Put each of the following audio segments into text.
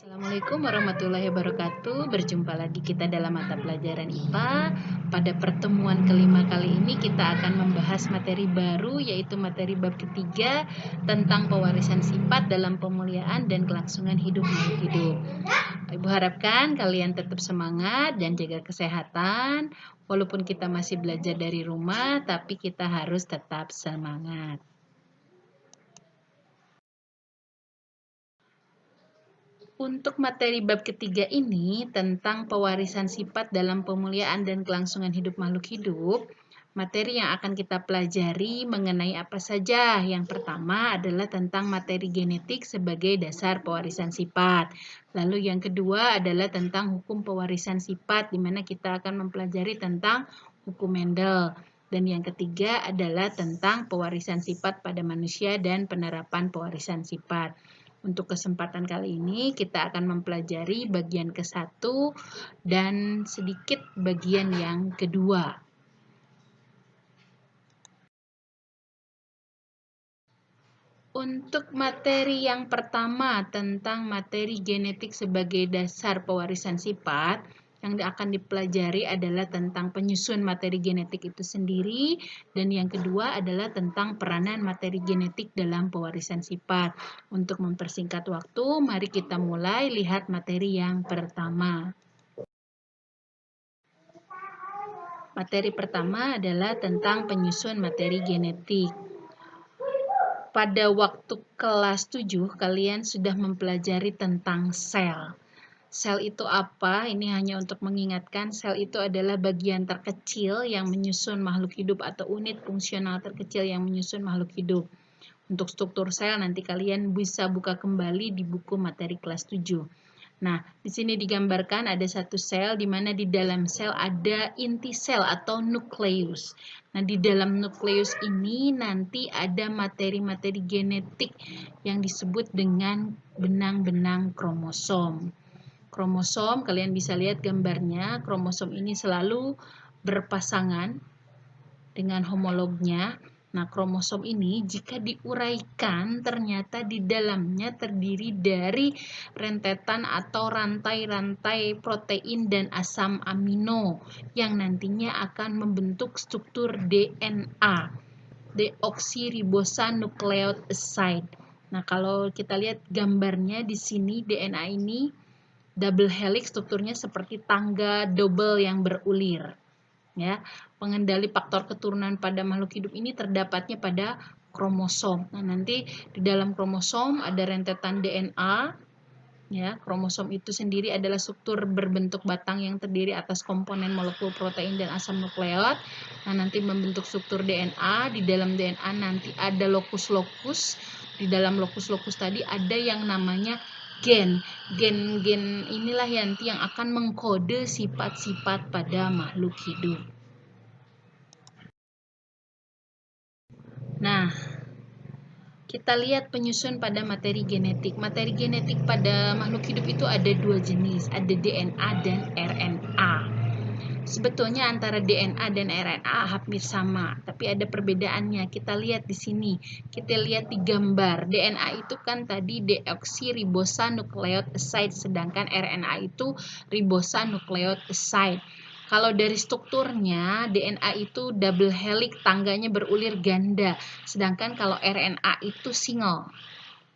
Assalamualaikum warahmatullahi wabarakatuh. Berjumpa lagi kita dalam mata pelajaran IPA. Pada pertemuan kelima kali ini kita akan membahas materi baru, yaitu materi bab ketiga tentang pewarisan sifat dalam pemuliaan dan kelangsungan hidup makhluk hidup. Ibu harapkan kalian tetap semangat dan jaga kesehatan. Walaupun kita masih belajar dari rumah, tapi kita harus tetap semangat. Untuk materi bab ketiga ini tentang pewarisan sifat dalam pemuliaan dan kelangsungan hidup makhluk hidup, materi yang akan kita pelajari mengenai apa saja? Yang pertama adalah tentang materi genetik sebagai dasar pewarisan sifat. Lalu yang kedua adalah tentang hukum pewarisan sifat, di mana kita akan mempelajari tentang hukum Mendel. Dan yang ketiga adalah tentang pewarisan sifat pada manusia dan penerapan pewarisan sifat. Untuk kesempatan kali ini kita akan mempelajari bagian ke-1 dan sedikit bagian yang kedua. Untuk materi yang pertama tentang materi genetik sebagai dasar pewarisan sifat, yang akan dipelajari adalah tentang penyusun materi genetik itu sendiri, dan yang kedua adalah tentang peranan materi genetik dalam pewarisan sifat. Untuk mempersingkat waktu, mari kita mulai lihat materi yang pertama. Materi pertama adalah tentang penyusun materi genetik. Pada waktu kelas 7, kalian sudah mempelajari tentang sel. Sel itu apa? Ini hanya untuk mengingatkan, sel itu adalah bagian terkecil yang menyusun makhluk hidup atau unit fungsional terkecil yang menyusun makhluk hidup. Untuk struktur sel nanti kalian bisa buka kembali di buku materi kelas 7. Nah, di sini digambarkan ada satu sel di mana di dalam sel ada inti sel atau nukleus. Nah, di dalam nukleus ini nanti ada materi-materi genetik yang disebut dengan benang-benang kromosom. Kromosom, kalian bisa lihat gambarnya, kromosom ini selalu berpasangan dengan homolognya. Nah, kromosom ini jika diuraikan ternyata di dalamnya terdiri dari rentetan atau rantai-rantai protein dan asam amino yang nantinya akan membentuk struktur DNA, deoksiribosanoukleot acid. Nah, kalau kita lihat gambarnya di sini, DNA ini double helix, strukturnya seperti tangga double yang berulir. Ya, pengendali faktor keturunan pada makhluk hidup ini terdapatnya pada kromosom. Nah, nanti di dalam kromosom ada rentetan DNA. Ya, kromosom itu sendiri adalah struktur berbentuk batang yang terdiri atas komponen molekul protein dan asam nukleot. Nah, nanti membentuk struktur DNA. Di dalam DNA nanti ada lokus-lokus. Di dalam lokus-lokus tadi ada yang namanya gen. Gen-gen inilah nanti yang akan mengkode sifat-sifat pada makhluk hidup. Nah, kita lihat penyusun pada materi genetik. Materi genetik pada makhluk hidup itu ada dua jenis, ada DNA dan RNA. Sebetulnya antara DNA dan RNA hampir sama, tapi ada perbedaannya. Kita lihat di sini, kita lihat di gambar. DNA itu kan tadi deoksiribosanoukleot acid, sedangkan RNA itu ribosanukleot acid. Kalau dari strukturnya, DNA itu double helix, tangganya berulir ganda, sedangkan kalau RNA itu single.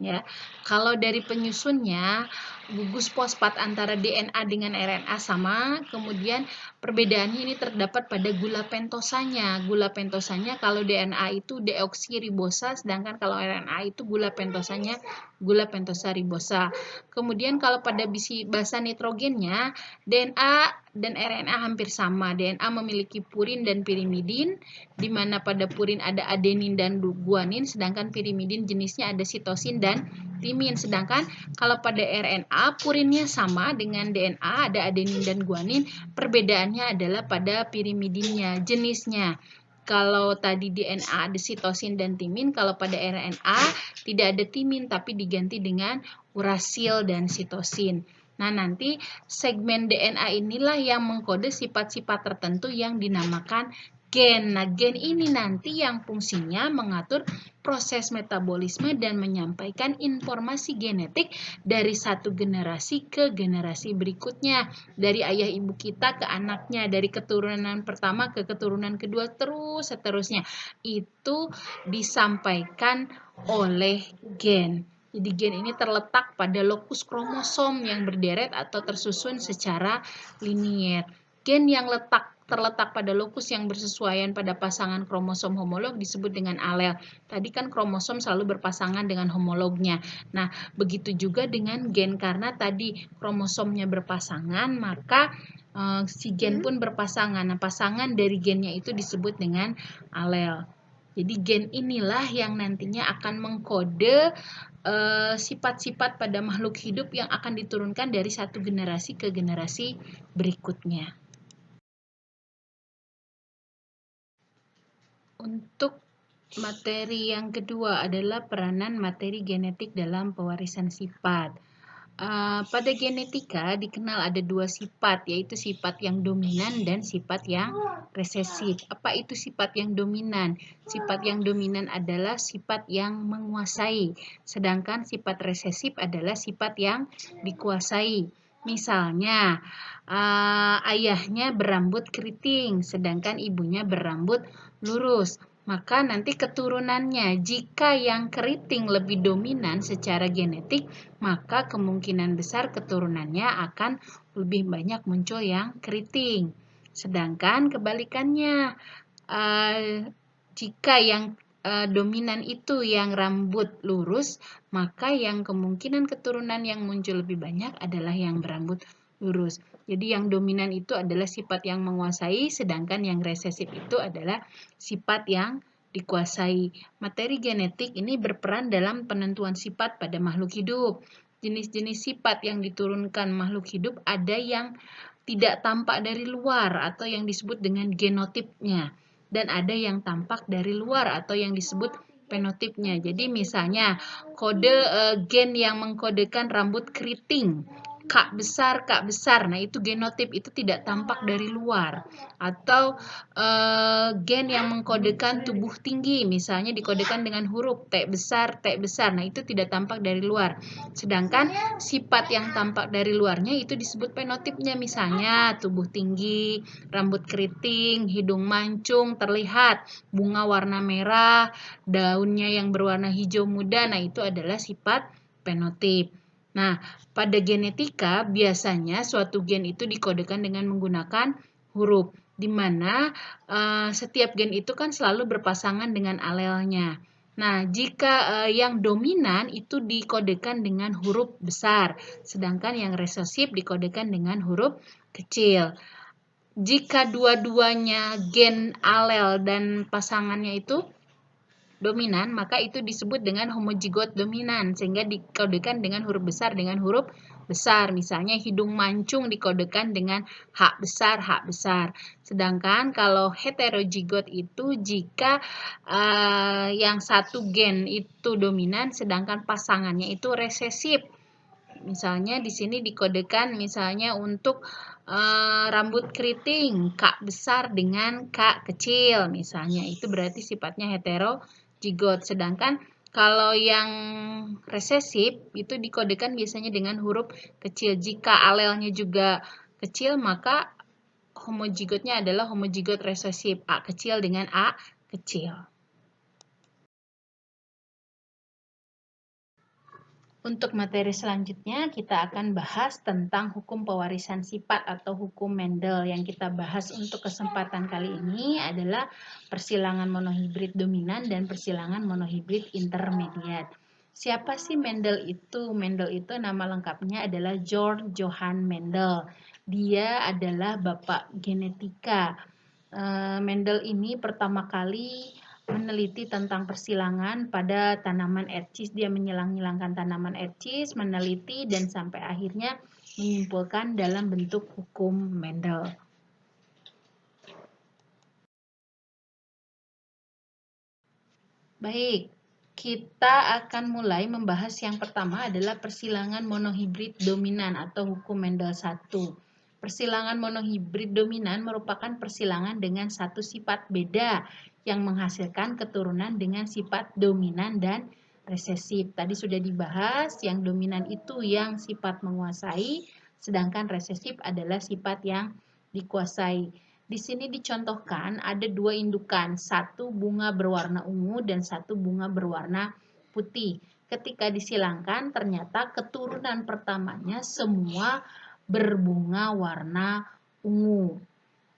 Ya, kalau dari penyusunnya, gugus fosfat antara DNA dengan RNA sama, kemudian perbedaannya ini terdapat pada gula pentosanya. Gula pentosanya kalau DNA itu deoksiribosa, sedangkan kalau RNA itu gula pentosanya gula pentosa ribosa. Kemudian kalau pada basa nitrogennya, DNA dan RNA hampir sama. DNA memiliki purin dan pirimidin, di mana pada purin ada adenin dan guanin, sedangkan pirimidin jenisnya ada sitosin dan timin. Sedangkan kalau pada RNA, purinnya sama dengan DNA, ada adenin dan guanin, perbedaannya adalah pada pirimidinnya, jenisnya. Kalau tadi DNA ada sitosin dan timin, kalau pada RNA tidak ada timin tapi diganti dengan urasil dan sitosin. Nah, nanti segmen DNA inilah yang mengkode sifat-sifat tertentu yang dinamakan gen. Nah, gen ini nanti yang fungsinya mengatur proses metabolisme dan menyampaikan informasi genetik dari satu generasi ke generasi berikutnya. Dari ayah ibu kita ke anaknya, dari keturunan pertama ke keturunan kedua, terus seterusnya. Itu disampaikan oleh gen. Jadi gen ini terletak pada lokus kromosom yang berderet atau tersusun secara linier. Gen yang terletak pada lokus yang bersesuaian pada pasangan kromosom homolog disebut dengan alel. Tadi kan kromosom selalu berpasangan dengan homolognya. Nah, begitu juga dengan gen, karena tadi kromosomnya berpasangan, maka si gen pun berpasangan. Nah, pasangan dari gennya itu disebut dengan alel. Jadi gen inilah yang nantinya akan mengkode sifat-sifat pada makhluk hidup yang akan diturunkan dari satu generasi ke generasi berikutnya. Untuk materi yang kedua adalah peranan materi genetik dalam pewarisan sifat. Pada genetika dikenal ada dua sifat, yaitu sifat yang dominan dan sifat yang resesif. Apa itu sifat yang dominan? Sifat yang dominan adalah sifat yang menguasai, sedangkan sifat resesif adalah sifat yang dikuasai. Misalnya, ayahnya berambut keriting, sedangkan ibunya berambut lurus. Maka nanti keturunannya, jika yang keriting lebih dominan secara genetik, maka kemungkinan besar keturunannya akan lebih banyak muncul yang keriting. Sedangkan kebalikannya, jika yang dominan itu yang rambut lurus, maka yang kemungkinan keturunan yang muncul lebih banyak adalah yang berambut lurus. Jadi yang dominan itu adalah sifat yang menguasai, sedangkan yang resesif itu adalah sifat yang dikuasai. Materi genetik ini berperan dalam penentuan sifat pada makhluk hidup. Jenis-jenis sifat yang diturunkan makhluk hidup ada yang tidak tampak dari luar atau yang disebut dengan genotipnya, dan ada yang tampak dari luar atau yang disebut fenotipnya. Jadi misalnya kode gen yang mengkodekan rambut keriting, Kak besar. Nah, itu genotip, itu tidak tampak dari luar. Atau gen yang mengkodekan tubuh tinggi, misalnya dikodekan dengan huruf T besar. Nah, itu tidak tampak dari luar. Sedangkan sifat yang tampak dari luarnya itu disebut fenotipnya, misalnya tubuh tinggi, rambut keriting, hidung mancung terlihat, bunga warna merah, daunnya yang berwarna hijau muda. Nah, itu adalah sifat fenotip. Nah, pada genetika biasanya suatu gen itu dikodekan dengan menggunakan huruf, di mana setiap gen itu kan selalu berpasangan dengan alelnya. Nah, jika yang dominan itu dikodekan dengan huruf besar, sedangkan yang resesif dikodekan dengan huruf kecil. Jika dua-duanya gen alel dan pasangannya itu dominan, maka itu disebut dengan homozigot dominan, sehingga dikodekan dengan huruf besar dengan huruf besar. Misalnya hidung mancung dikodekan dengan H besar. Sedangkan kalau heterozigot itu jika yang satu gen itu dominan, sedangkan pasangannya itu resesif. Misalnya di sini dikodekan misalnya untuk rambut keriting K besar dengan K kecil, misalnya itu berarti sifatnya heterozigot. Sedangkan kalau yang resesif itu dikodekan biasanya dengan huruf kecil. Jika alelnya juga kecil, maka homozigotnya adalah homozigot resesif, A kecil dengan A kecil. Untuk materi selanjutnya kita akan bahas tentang hukum pewarisan sifat atau hukum Mendel. Yang kita bahas untuk kesempatan kali ini adalah persilangan monohibrid dominan dan persilangan monohibrid intermediat. Siapa sih Mendel itu? Mendel itu nama lengkapnya adalah Georg Johann Mendel. Dia adalah bapak genetika. Mendel ini pertama kali meneliti tentang persilangan pada tanaman ercis. Dia menyilang-nyilangkan tanaman ercis, meneliti, dan sampai akhirnya menyimpulkan dalam bentuk hukum Mendel. Baik, kita akan mulai membahas yang pertama adalah persilangan monohibrid dominan atau hukum Mendel 1. Persilangan monohibrid dominan merupakan persilangan dengan satu sifat beda yang menghasilkan keturunan dengan sifat dominan dan resesif. Tadi sudah dibahas, yang dominan itu yang sifat menguasai, sedangkan resesif adalah sifat yang dikuasai. Di sini dicontohkan ada dua indukan, satu bunga berwarna ungu dan satu bunga berwarna putih. Ketika disilangkan, ternyata keturunan pertamanya semua berbunga warna ungu.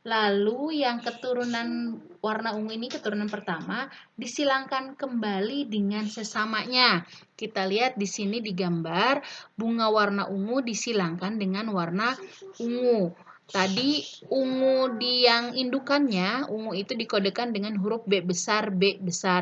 Lalu yang keturunan warna ungu ini, keturunan pertama, disilangkan kembali dengan sesamanya. Kita lihat di sini digambar bunga warna ungu disilangkan dengan warna ungu. Tadi ungu di yang indukannya, ungu itu dikodekan dengan huruf B besar,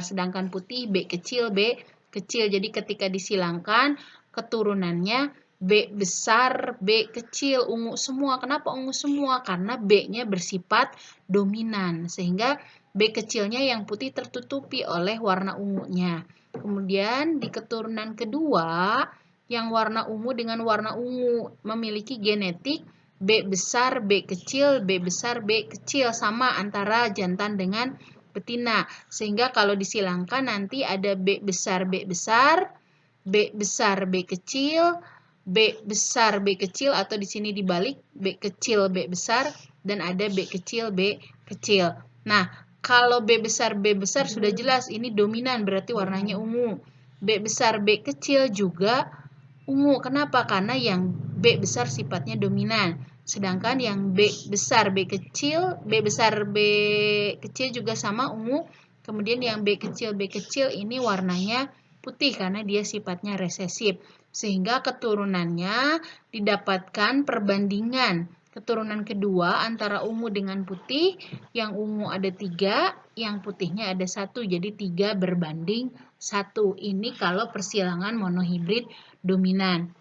sedangkan putih B kecil, B kecil. Jadi ketika disilangkan, keturunannya B besar, B kecil, ungu semua. Kenapa ungu semua? Karena B-nya bersifat dominan, sehingga B kecilnya yang putih tertutupi oleh warna ungunya. Kemudian di keturunan kedua, yang warna ungu dengan warna ungu memiliki genetik B besar, B kecil, B besar, B kecil, sama antara jantan dengan betina. Sehingga kalau disilangkan nanti ada B besar, B besar, B besar, B kecil, B besar, B kecil, atau di sini dibalik B kecil, B besar, dan ada B kecil, B kecil. Nah, kalau B besar sudah jelas ini dominan, berarti warnanya ungu. B besar, B kecil juga ungu. Kenapa? Karena yang B besar sifatnya dominan. Sedangkan yang B besar, B kecil, B besar, B kecil juga sama ungu. Kemudian yang B kecil ini warnanya putih karena dia sifatnya resesif. Sehingga keturunannya didapatkan perbandingan. Keturunan kedua antara ungu dengan putih, yang ungu ada 3, yang putihnya ada 1, jadi 3 berbanding 1. Ini kalau persilangan monohibrid dominan.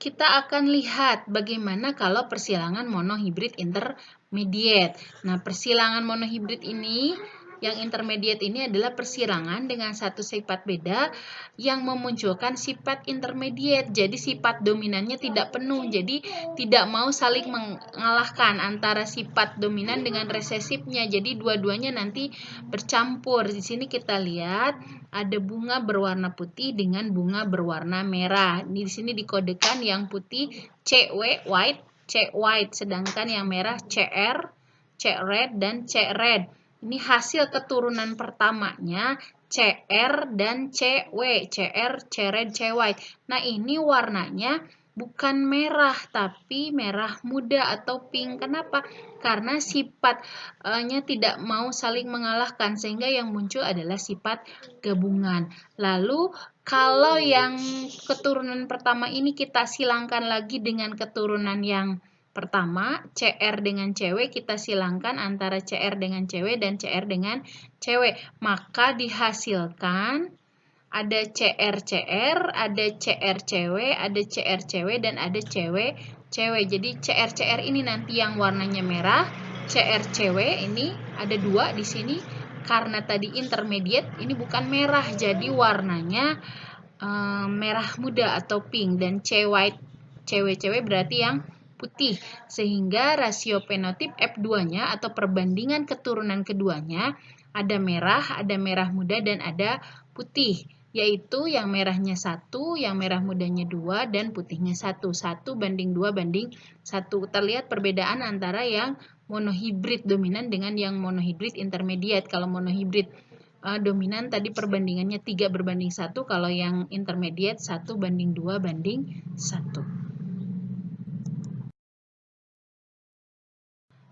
Kita akan lihat bagaimana kalau persilangan monohibrid intermediate. Nah, persilangan monohibrid ini, yang intermediate ini adalah persilangan dengan satu sifat beda yang memunculkan sifat intermediate. Jadi sifat dominannya tidak penuh. Jadi tidak mau saling mengalahkan antara sifat dominan dengan resesifnya. Jadi dua-duanya nanti bercampur. Di sini kita lihat ada bunga berwarna putih dengan bunga berwarna merah. Di sini dikodekan yang putih CW white, sedangkan yang merah CR, C red, dan C red. Ini hasil keturunan pertamanya CR dan CW, CR, C red, C white. Nah, ini warnanya bukan merah, tapi merah muda atau pink. Kenapa? Karena sifatnya tidak mau saling mengalahkan, sehingga yang muncul adalah sifat gabungan. Lalu, kalau yang keturunan pertama ini kita silangkan lagi dengan keturunan yang pertama, CR dengan CW, kita silangkan antara CR dengan CW dan CR dengan CW. Maka dihasilkan ada CR-CR, ada CR-CW, ada CR-CW, dan ada CW-CW. Jadi CR-CR ini nanti yang warnanya merah, CR-CW ini ada 2 di sini. Karena tadi intermediate, ini bukan merah, jadi warnanya merah muda atau pink, dan C-white, CW-CW berarti yang putih, sehingga rasio fenotip F2-nya atau perbandingan keturunan keduanya ada merah muda, dan ada putih, yaitu yang merahnya 1, yang merah mudanya 2, dan putihnya 1. 1 banding 2 banding 1. Terlihat perbedaan antara yang monohibrid dominan dengan yang monohibrid intermediate. Kalau monohibrid dominan tadi perbandingannya 3 berbanding 1, kalau yang intermediate 1 banding 2 banding 1.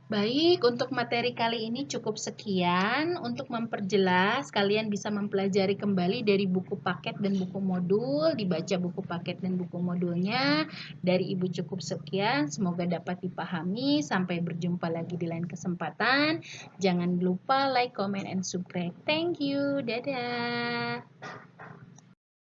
Baik, untuk materi kali ini cukup sekian. Untuk memperjelas, kalian bisa mempelajari kembali dari buku paket dan buku modul, dibaca buku paket dan buku modulnya. Dari Ibu cukup sekian, semoga dapat dipahami. Sampai berjumpa lagi di lain kesempatan. Jangan lupa like, comment, and subscribe. Thank you, dadah.